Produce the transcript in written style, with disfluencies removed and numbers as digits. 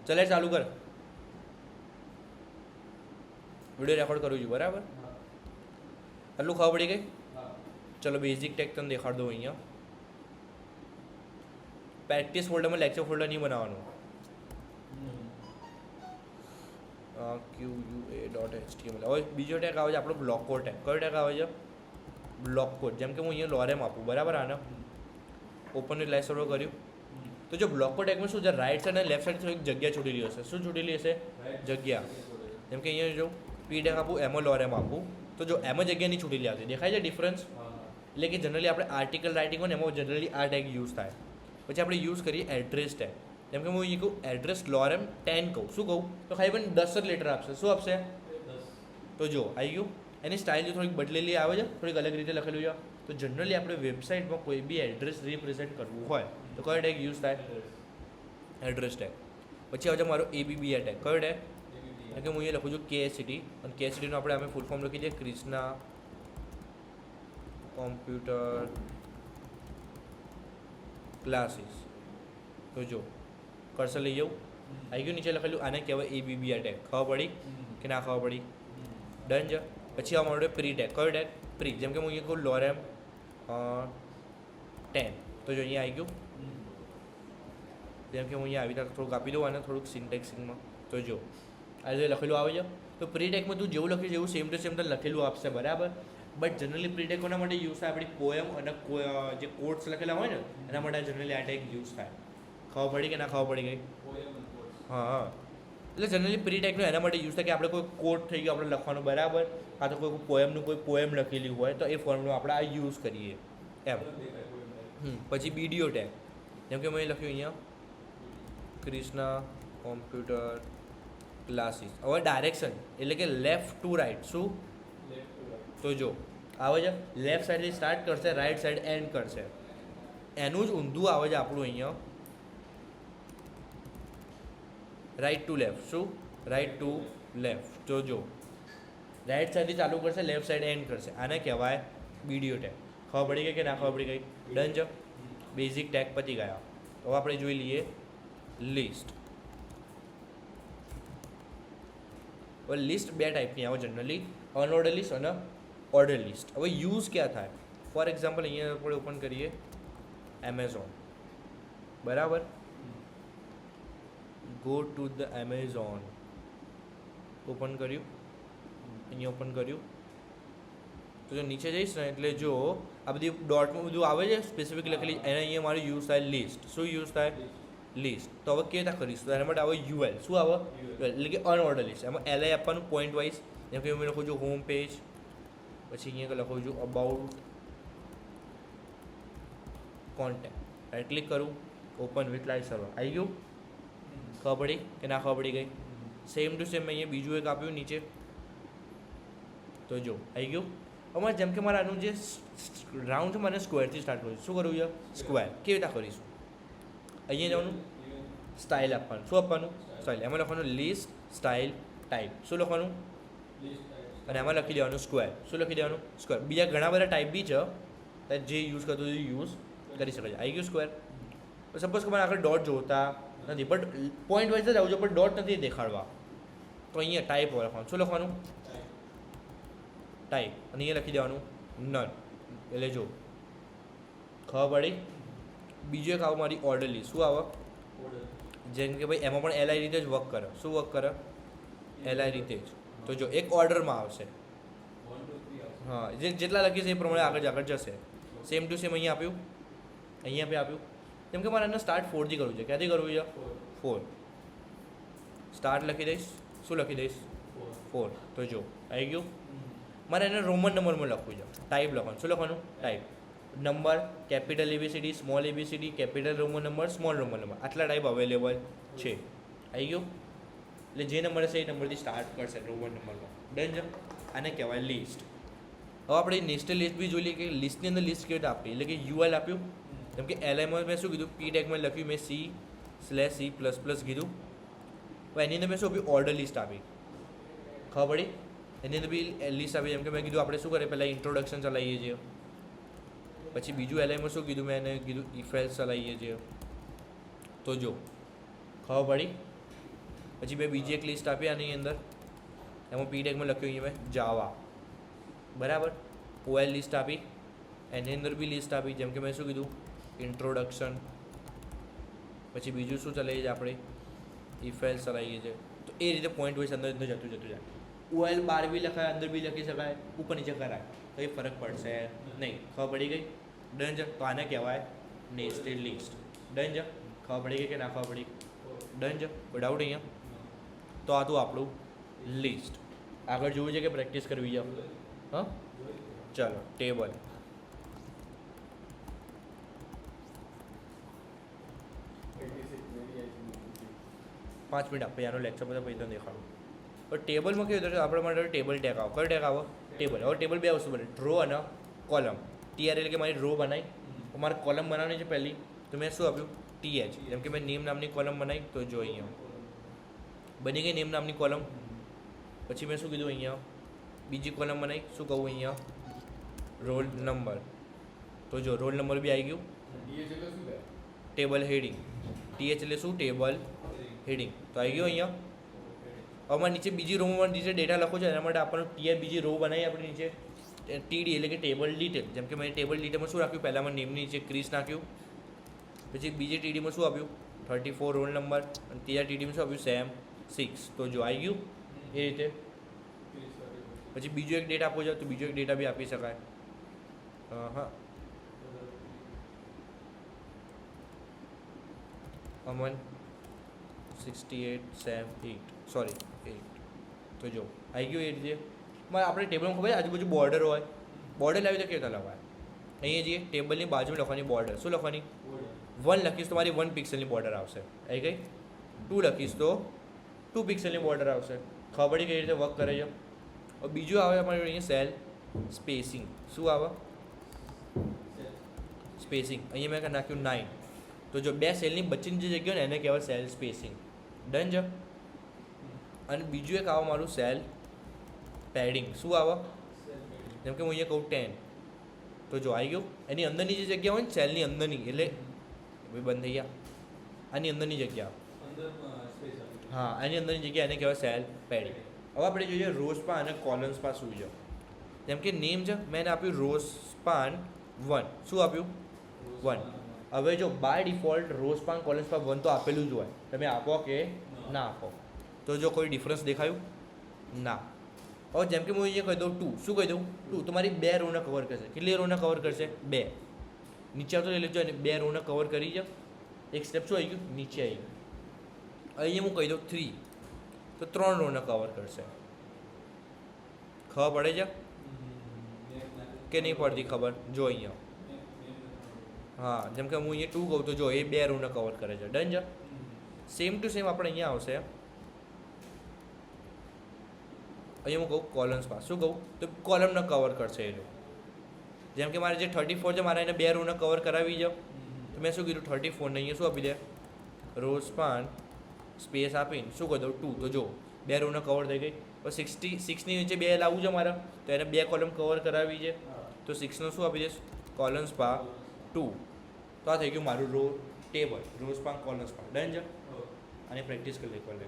ચલે ચાલુ કર, વિડીયો રેકોર્ડ કરું છું બરાબર. આટલું ખબર પડી ગઈ. ચલો બેઝિક ટેક તમને દેખાડ દો. અહીંયા પ્રેક્ટિસ ફોલ્ડરમાં લેક્ચર ફોલ્ડર નહીં બનાવવાનું. QUA.html. હવે બીજો ટેગ આવે છે આપણો બ્લોક કોડ ટેગ. કયો ટેગ આવે છે? Block code. જેમ કે હું અહીંયા લોરેમ આપું બરાબર, આને ઓપન વિથ લાઈવ સર્વર કર્યું તો જો બ્લોક કોડ ટેગમાં શું છે, રાઈટ સાઈડ અને લેફ્ટ સાઈડ થોડીક જગ્યા છૂટેલી હશે. શું છૂટેલી હશે? જગ્યા. જેમ કે અહીંયા જો પી ટેગ આપું, એમાં લોરેમ આપું તો જો એમાં જગ્યા નહીં છૂટેલી આવતી. દેખાય છે ડિફરન્સ? એટલે કે જનરલી આપણે આર્ટિકલ રાઇટિંગ હોય ને એમાં જનરલી આ ટેગ યુઝ થાય. પછી આપણે યુઝ કરીએ એડ્રેસ ટેગ. જેમ કે હું અહીં કહું એડ્રેસ લોરેમ 10 કહું, શું કહું તો ખાલી પણ 10 જ લેટર આપશે. શું આપશે? તો જો આવી ગયું. એની સ્ટાઇલ જો થોડીક બદલેલી આવે છે, થોડીક અલગ રીતે લખેલું છે. તો જનરલી આપણે વેબસાઇટમાં કોઈ બી એડ્રેસ રિપ્રેઝેન્ટ કરવું હોય તો કયો ટેગ યુઝ થાય? Address tag. પછી આવે છે મારો ABBA ટેગ. કયો ટેગ? કે હું અહીંયા લખું છું KSCT, અને KSCTનું આપણે અમે ફૂલ ફોર્મ લખી દઈએ ક્રિષ્ના કોમ્પ્યુટર ક્લાસીસ. તો જો કર્સર લઈ જાઉં, આવી ગયું નીચે લખેલું. આને કહેવાય ABBA ટેગ. ખબર પડી કે ના ખબર પડી? ડન છે. પછી આ મારો પ્રી ટેગ. કયો ટેગ? પ્રી. જેમ કે હું અહીંયા કહું લોરેમ 10 તો જો અહીંયા આવી ગયું. જેમ કે હું અહીંયા આવી રીતે થોડુંક આપી દઉં અને થોડુંક સિન્ટેક્સિંગમાં તો જો આ રીતે લખેલું આવે છે. તો પ્રી ટેગમાં તું જેવું લખ્યું છે એવું સેમ ટુ સેમ તને લખેલું આપશે બરાબર. બટ જનરલી પ્રી ટેગ કોના માટે યુઝ થાય? આપણી પોએમ અને જે કોડ્સ લખેલા હોય ને એના માટે જનરલી આ ટેગ યુઝ થાય. ખબર પડી કે ના ખબર પડી ગઈ? હા. એટલે જનરલી પ્રી ટેગનો એના માટે યુઝ થાય કે આપણે કોઈ કોડ થઈ ગયો આપણે લખવાનું બરાબર, કાં તો કોઈ પોએમનું કોઈ પોએમ લખેલી હોય તો એ ફોર્મનું આપણે આ યુઝ કરીએ એમ. પછી BDO ટેગ. જેમ કે મેં લખ્યું અહીંયા ક્રિષ્ના કોમ્પ્યુટર ક્લાસીસ. હવે ડાયરેક્શન એટલે કે લેફ્ટ ટુ રાઇટ. શું? તો જો આવે છે લેફ્ટ સાઈડથી સ્ટાર્ટ કરશે, રાઈટ સાઈડ એન્ડ કરશે. એનું જ ઊંધું આવે છે આપણું અહીંયા રાઈટ ટુ લેફ્ટ. શું? Right to left. તો જો રાઈટ સાઈડથી ચાલુ કરશે, લેફ્ટ સાઈડ એન્ડ કરશે. આને કહેવાય BDO ટેગ. ખબર પડી ગઈ કે ના ખબર પડી ગઈ? ડન છે. બેઝિક ટેગ પતી ગયા. હવે આપણે જોઈ લઈએ લિસ્ટ. હવે લિસ્ટ બે ટાઈપની આવે જનરલી, અનઓર્ડર લિસ્ટ અને ઓર્ડર લિસ્ટ. હવે યુઝ ક્યાં થાય? ફોર એક્ઝામ્પલ અહીંયા આપણે ઓપન કરીએ એમેઝોન બરાબર. Go to the Amazon. Open કર્યું, અહીંયા ઓપન કર્યું તો જો નીચે જઈશ ને એટલે જો આ બધી ડોટમાં બધું આવે છે સ્પેસિફિક લખેલી, એને અહીંયા મારું યુઝ થાય લિસ્ટ. શું યુઝ થાય? લિસ્ટ. તો હવે કેવી રીતે કરીશું? તો એના માટે આવે UL. શું આવે? એટલે કે અનઓર્ડર લિસ્ટ. એમાં LI આપવાનું પોઈન્ટ વાઇઝ. જેમ કે હું લખું છું હોમ પેજ, પછી અહીંયા લખું છું અબાઉટ કોન્ટેક્ટ. રાઈટ ક્લિક કરું, ઓપન વિથ લાઈવ સર્વર. આવી ગયું? ખબર પડી કે ના ખબર પડી ગઈ? સેમ ટુ સેમ અહીંયા બીજું એક આપ્યું નીચે તો જો આવી ગયું. અમારે જેમ કે મારે આનું જે રાઉન્ડ છે મને સ્ક્વેરથી સ્ટાર્ટ કરું. શું કરવું છે? સ્ક્વેર. કેવી રીતે કરીશું? અહીંયા જવાનું, સ્ટાઇલ આપવાનું. શું આપવાનું? સ્ટાઇલ. એમાં લખવાનું લિસ્ટ સ્ટાઇલ ટાઈપ. શું લખવાનું? અને એમાં લખી દેવાનું સ્ક્વેર. શું લખી દેવાનું? સ્ક્વેર. બીજા ઘણા બધા ટાઈપ બી છે જે યુઝ કરતો યુઝ કરી શકે છે. આવી ગયું સ્ક્વેર. સપોઝ કે મને આગળ ડોટ જોતા નથી બટ પોઈન્ટ વાઇઝ જ આવું છે પણ ડોટ નથી દેખાડવા તો અહીંયા ટાઈપ લખવાનું. શું લખવાનું? ટાઈપ. અને અહીંયા લખી દેવાનું નન. એટલે જો ખબર પડી. બીજું એક આવે મારી ઓર્ડર લિસ્ટ. શું આવે? જેમ કે ભાઈ એમાં પણ LI રીતે જ વર્ક કરે. શું વર્ક કરે? LI રીતે જ. તો જો એક ઓર્ડરમાં આવશે. હા, જેટલા લખીશ એ પ્રમાણે આગળ જશે. સેમ ટુ સેમ અહીંયા આપ્યું, અહીંયા બી આપ્યું. કેમ કે મારે એને સ્ટાર્ટ 4 થી કરવું છે. ક્યાંથી કરવું છે? 4. સ્ટાર્ટ લખી દઈશ. શું લખી દઈશ? 4. તો જો આવી ગયું. મારે એને રોમન નંબરમાં લખવું છે. ટાઈપ લખવાનું. શું લખવાનું? Type. Number capital ABCD, small ABCD, capital Roman number, small Roman number. આટલા ટાઈપ અવેલેબલ છે. આવી ગયું. એટલે જે નંબર હશે એ નંબરથી સ્ટાર્ટ કરશે રોમન નંબરમાં. ડન છે. આને કહેવાય લિસ્ટ. હવે આપણે નેસ્ટેડ લિસ્ટ બી જોઈ લઈએ કે લિસ્ટની અંદર લિસ્ટ કેવી રીતે આપી. એટલે કે UL આપ્યું. જેમ કે LIમાં મેં શું કીધું? P ટેગમાં લખ્યું મેં C/C++ કીધું. તો એની અંદર મેં શું આપ્યું? ઓર્ડર લિસ્ટ આપી. ખબર પડી? એની અંદર બી લિસ્ટ આપી. જેમ કે મેં કીધું આપણે શું કરીએ પહેલાં ઇન્ટ્રોડક્શન ચલાવીએ છીએ. પછી બીજું LIમાં શું કીધું? મેં એને કીધું ઇફ એલ્સ ચલાવીએ છીએ. તો જો ખબર પડી. પછી મેં બીજી એક લિસ્ટ આપી આની અંદર, એમાં પી ટેગમાં લખ્યું અહીંયા મેં જાવા, બરાબર. OL લિસ્ટ આપી, એની અંદર બી લિસ્ટ આપી, જેમ કે મેં શું કીધું, ઇન્ટ્રોડક્શન. પછી બીજું શું ચલાવીએ છીએ આપણે, ઇફ એલ્સ ચલાવીએ છીએ. તો એ રીતે પોઈન્ટ વાઇઝ અંદર અંદર જતું જાય. OL બહાર બી લખાય, અંદર બી લખી શકાય, ઉપર નીચે કરાય, કંઈ ફરક પડશે નહીં. ખબર પડી ગઈ? ડન છે. તો આને કહેવાય નેસ્ટેડ લિસ્ટ. ડન છે. ખબર પડી ગઈ કે ના ખબર પડી? ડન છે. કોઈ ડાઉટ અહીંયા? તો આ તો આપણું લિસ્ટ. આગળ જોવું છે કે પ્રેક્ટિસ કરવી છે? હા, ચાલો. ટેબલ. પાંચ મિનિટ આપણે આનો લેક્ચર બધા પછી દેખાડું. તો ટેબલમાં કેવું થશે, આપણા માટે ટેબલ ટેગ આવો. કયો ટેગ આવો? ટેબલ. હવે ટેબલ બે વસ્તુ બને, રો અને કોલમ. TR એટલે કે મારી રો બનાવી, મારે કોલમ બનાવવાની છે પહેલી, તો મેં શું આપ્યું? TH. જેમ કે મેં નેમ નામની કોલમ બનાવી, તો જો અહીંયા બની ગઈ નેમ નામની કોલમ. પછી મેં શું કીધું, અહીંયા બીજી કોલમ બનાવી, શું કહું અહીંયા? Roll number. તો જો રોલ નંબર બી આવી ગયું. Table heading. TH એટલે શું? Table heading. તો આવી ગયો અહીંયા. હવે નીચે બીજી રોમાં નીચે ડેટા લખો છો, એના માટે આપણને TR બીજી રો બનાવી આપણે નીચે TD એટલે કે ટેબલ ડિટેલ. જેમ કે મેં ટેબલ ડિટેલમાં શું રાખ્યું, પહેલાં મેં નેમની નીચે ક્રીસ નાખ્યું, પછી બીજી TDમાં શું આપ્યું? 34 રોલ નંબર, અને ત્રીજા TDમાં શું આપ્યું? સેમ 6. તો જો આવી ગયું એ રીતે. પછી બીજો એક ડેટા આપવો છે, તો બીજો એક ડેટા બી આપી શકાય. હા, અમન 68 સેમ 8, સોરી 8. તો જો આવી ગયું એ રીતે. આપણે ટેબલમાં ખબર આજુબાજુ બોર્ડર હોય, બોર્ડર લાવી તો કેવી રીતે લખાય? અહીંયા જઈએ, ટેબલની બાજુમાં લખવાની બોર્ડર. શું લખવાની? 1 લખીશ તો મારી 1 પિક્સલની બોર્ડર આવશે. આવી ગઈ. 2 લખીશ તો 2 પિક્સલની બોર્ડર આવશે. ખબર પડી કઈ રીતે વર્ક કરે છે? હવે બીજું આવે અમારે અહીંયા સેલ સ્પેસિંગ. શું આવે? સ્પેસિંગ. અહીંયા મેં નાખ્યું 9. તો જો બે સેલની વચ્ચેની જે જગ્યા ને એને કહેવાય સેલ સ્પેસિંગ. ડન છે. અને બીજું એક આવે મારું સેલ પેડિંગ. શું આવે? જેમ કે હું અહીંયા કહું 10, તો જો આવી ગયું. એની અંદરની જે જગ્યા હોય ને સેલની અંદરની, એટલે બંધ થઈ ગયા, આની અંદરની જગ્યા, હા આની અંદરની જગ્યા એને કહેવાય સેલ પેડિંગ. હવે આપણે જોઈએ રોઝ પાન અને કોલમ્સ પાન શું છે. જેમ કે નેમ છે, મેં એને આપ્યું રોઝ પાન 1. શું આપ્યું? 1. હવે જો બાય ડિફોલ્ટ રોઝ પાન કોલમ્સ પાન 1 તો આપેલું જ હોય, તમે આપો કે ના આપો. તો જો કોઈ ડિફરન્સ દેખાયું? ના. હવે જેમ કે હું અહીંયા કહી દઉં 2. શું કહી દઉં? 2. તો મારી 2 રોને કવર કરશે. કેટલી રોને કવર કરશે? 2. નીચે આવતો લઈ લેજો, અને 2 રોને કવર કરી જાઓ. એક સ્ટેપ શું આવી ગયું? નીચે આવી ગયું. અહીંયા હું કહી દઉં 3, તો 3 રોને કવર કરશે. ખબર પડે છે કે નહીં પડતી? ખબર. જો અહીંયા, હા જેમ કે હું અહીંયા 2 કહું તો જો એ 2 રોને કવર કરે છે. ડન છે. સેમ ટુ સેમ આપણે અહીંયા આવશે. અહીંયા હું કહું કોલમ્સ પાસ. શું કહું? તો કોલમને કવર કરશે એ. જેમ કે મારે જે 34 છે, મારે એને 2 રોને કવર કરાવી જાઓ, તો મેં શું કીધું? 34 ને અહીંયા શું આપી દે? રોઝ પાન સ્પેસ આપીને શું કહી દઉં? 2. તો જો 2 રોને કવર થઈ ગઈ. પછી 66ની નીચે 2 લાવવું છે મારે, તો એને 2 કોલમ કવર કરાવી છે, તો 6નો શું આપી દઈશ? કોલમ્સ પા 2. તો આ થઈ ગયું મારું રો ટેબલ, રોઝ પાન કોલમ્સ પાન. ડન છે. અને પ્રેક્ટિસ કરી લે.